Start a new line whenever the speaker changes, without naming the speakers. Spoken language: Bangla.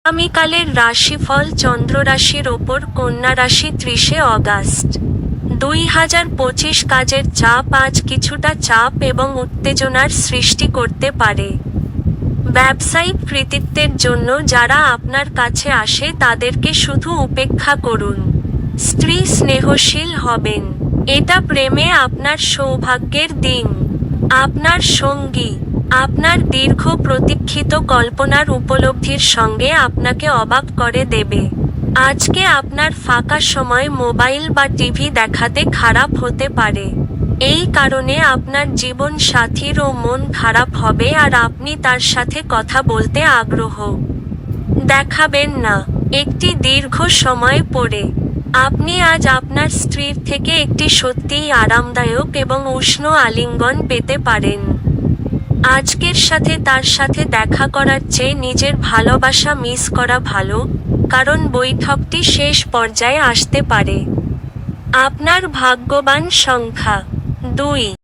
আগামীকালের রাশিফল চন্দ্র রাশির ওপর কন্যা রাশি 30শে অগাস্ট 2025। কাজের চাপ আজ কিছুটা চাপ এবং উত্তেজনার সৃষ্টি করতে পারে। ব্যবসায়িক কৃতিত্বের জন্য যারা আপনার কাছে আসে তাদেরকে শুধু উপেক্ষা করুন। স্ত্রী স্নেহশীল হবেন। এটা প্রেমে আপনার সৌভাগ্যের দিন। আপনার সঙ্গী আপনার দীর্ঘ প্রতীক্ষিত কল্পনার উপলব্ধির সঙ্গে আপনাকে অবাক করে দেবে। আজকে আপনার ফাঁকা সময় মোবাইল বা টিভি দেখাতে খারাপ হতে পারে। এই কারণে আপনার জীবন সাথীরও মন খারাপ হবে আর আপনি তার সাথে কথা বলতে আগ্রহ দেখাবেন না। একটি দীর্ঘ সময় পরে আপনি আজ আপনার স্ত্রীর থেকে একটি সত্যিই আরামদায়ক এবং উষ্ণ আলিঙ্গন পেতে পারেন। আজকের সাথে তার সাথে দেখা করার চেয়ে নিজের ভালোবাসা মিস করা ভালো, কারণ বৈঠকটি শেষ পর্যায়ে আসতে পারে। আপনার ভাগ্যবান সংখ্যা 2।